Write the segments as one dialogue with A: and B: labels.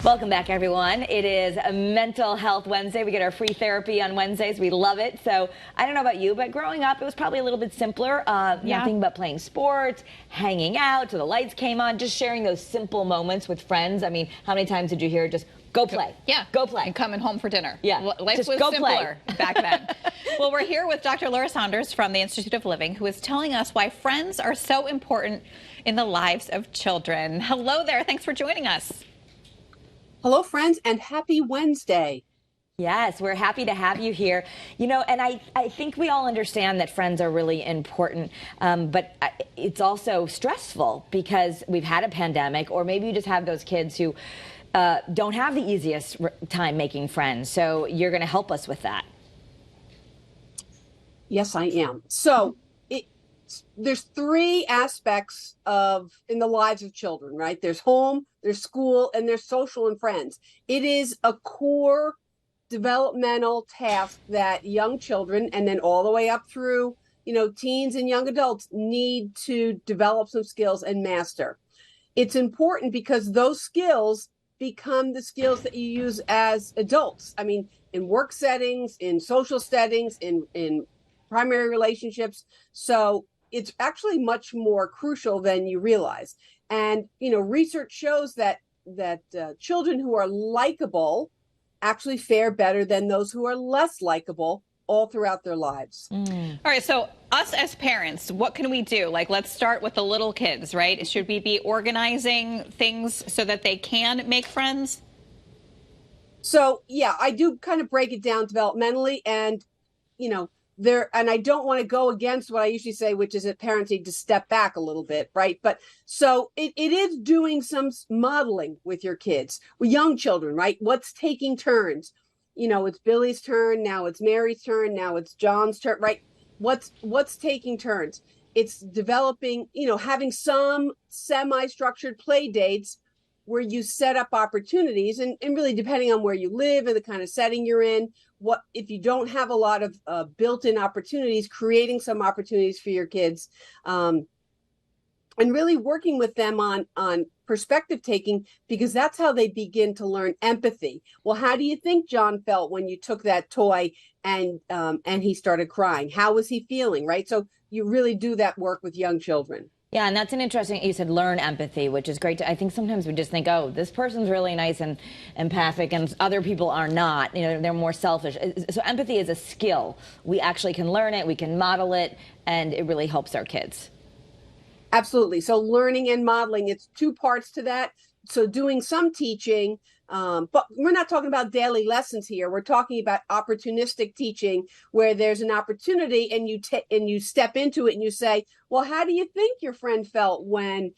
A: Welcome back, everyone. It is a Mental Health Wednesday. We get our free therapy on Wednesdays. We love it. So I don't know about you, but growing up, it was probably a little bit simpler. Nothing but playing sports, hanging out till the lights came on, just sharing those simple moments with friends. I mean, how many times did you hear just go play?
B: Yeah.
A: Go play.
B: And coming home for dinner.
A: Yeah.
B: Life
A: just
B: was
A: go
B: simpler
A: play.
B: back then. Well, we're here with Dr. Laura Saunders from the Institute of Living, who is telling us why friends are so important in the lives of children. Hello there. Thanks for joining us.
C: Hello, friends, and happy Wednesday.
A: Yes, we're happy to have you here. You know, and I think we all understand that friends are really important, but it's also stressful because we've had a pandemic, or maybe you just have those kids who don't have the easiest time making friends. So you're going to help us with that.
C: Yes, I am. So there's three aspects in the lives of children, right? There's home, there's school, and there's social and friends. It is a core developmental task that young children, and then all the way up through, teens and young adults, need to develop some skills and master. It's important because those skills become the skills that you use as adults. I mean, in work settings, in social settings, in primary relationships. So it's actually much more crucial than you realize. And, research shows that children who are likable actually fare better than those who are less likable all throughout their lives.
B: All right. So us as parents, what can we do? Like, let's start with the little kids, right? Should we be organizing things so that they can make friends?
C: So, yeah, I do kind of break it down developmentally, and, and I don't want to go against what I usually say, which is that parents need to step back a little bit, right? But so it is doing some modeling with your kids, with young children, right? What's taking turns? It's Billy's turn, now it's Mary's turn, now it's John's turn, right? What's taking turns? It's developing, having some semi-structured play dates where you set up opportunities, and really depending on where you live and the kind of setting you're in, what if you don't have a lot of built-in opportunities, creating some opportunities for your kids, and really working with them on perspective taking, because that's how they begin to learn empathy. Well, how do you think John felt when you took that toy and he started crying? How was he feeling, right? So you really do that work with young children.
A: Yeah, and that's an interesting, you said learn empathy, which is great. I think sometimes we just think, oh, this person's really nice and empathic and other people are not, they're more selfish. So empathy is a skill. We actually can learn it, we can model it, and it really helps our kids.
C: Absolutely. So learning and modeling, it's two parts to that. So doing some teaching, but we're not talking about daily lessons here. We're talking about opportunistic teaching, where there's an opportunity and you step into it and you say, well, how do you think your friend felt when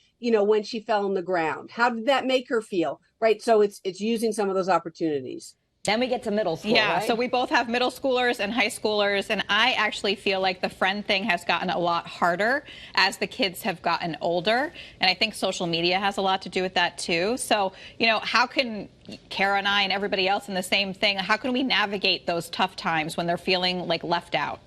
C: she fell on the ground? How did that make her feel? Right. So it's using some of those opportunities.
A: Then we get to middle school,
B: Yeah,
A: right?
B: So we both have middle schoolers and high schoolers, and I actually feel like the friend thing has gotten a lot harder as the kids have gotten older, and I think social media has a lot to do with that too. So, how can Kara and I and everybody else in the same thing, how can we navigate those tough times when they're feeling like left out?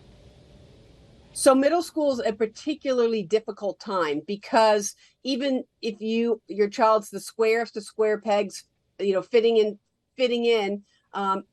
C: So middle school is a particularly difficult time, because even if your child's the squarest of square pegs, fitting in,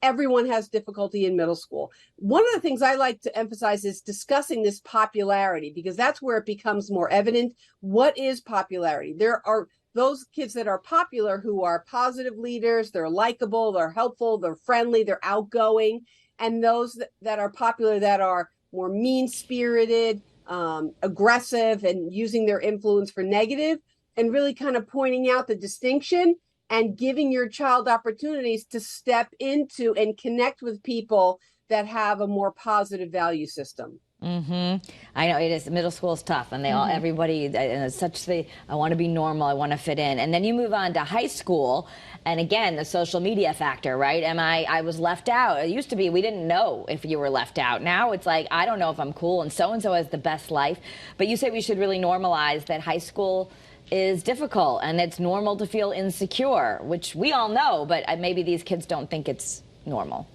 C: everyone has difficulty in middle school. One of the things I like to emphasize is discussing this popularity, because that's where it becomes more evident. What is popularity? There are those kids that are popular who are positive leaders, they're likable, they're helpful, they're friendly, they're outgoing, and those that are popular that are more mean-spirited, aggressive, and using their influence for negative, and really kind of pointing out the distinction and giving your child opportunities to step into and connect with people that have a more positive value system.
A: I know it is. Middle school is tough, and everybody, and it's such I want to be normal, I want to fit in. And then you move on to high school, and again, the social media factor, right? I was left out. It used to be we didn't know if you were left out. Now it's like, I don't know if I'm cool, and so has the best life. But you say we should really normalize that high school is difficult, and it's normal to feel insecure, which we all know, but maybe these kids don't think it's normal.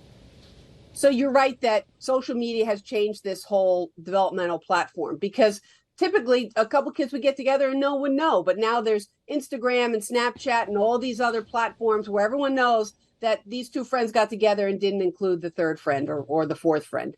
C: So you're right that social media has changed this whole developmental platform, because typically a couple kids would get together and no one would know, but now there's Instagram and Snapchat and all these other platforms where everyone knows that these two friends got together and didn't include the third friend or the fourth friend.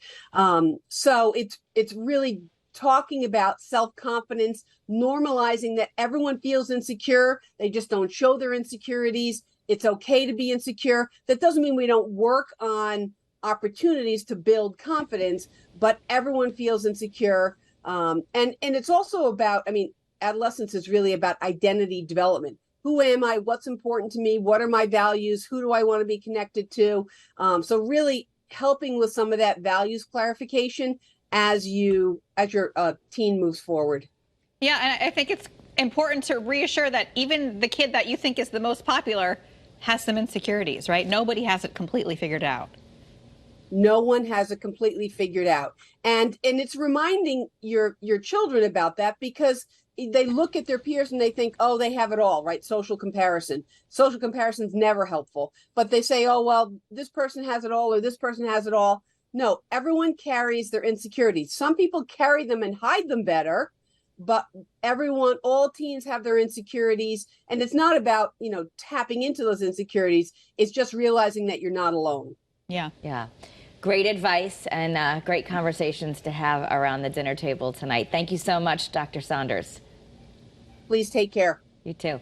C: So it's really talking about self-confidence, normalizing that everyone feels insecure. They just don't show their insecurities. It's okay to be insecure. That doesn't mean we don't work on opportunities to build confidence, but everyone feels insecure. And it's also about, I mean, adolescence is really about identity development. Who am I? What's important to me? What are my values? Who do I want to be connected to? So really helping with some of that values clarification as your teen moves forward.
B: Yeah, and I think it's important to reassure that even the kid that you think is the most popular has some insecurities, right? Nobody has it completely figured out.
C: No one has it completely figured out. And it's reminding your children about that, because they look at their peers and they think, oh, they have it all, right? Social comparison. Social comparison is never helpful. But they say, oh, well, this person has it all or this person has it all. No, everyone carries their insecurities. Some people carry them and hide them better, but all teens have their insecurities. And it's not about, tapping into those insecurities. It's just realizing that you're not alone.
B: Yeah.
A: Yeah. Great advice and great conversations to have around the dinner table tonight. Thank you so much, Dr. Saunders.
C: Please take care.
A: You too.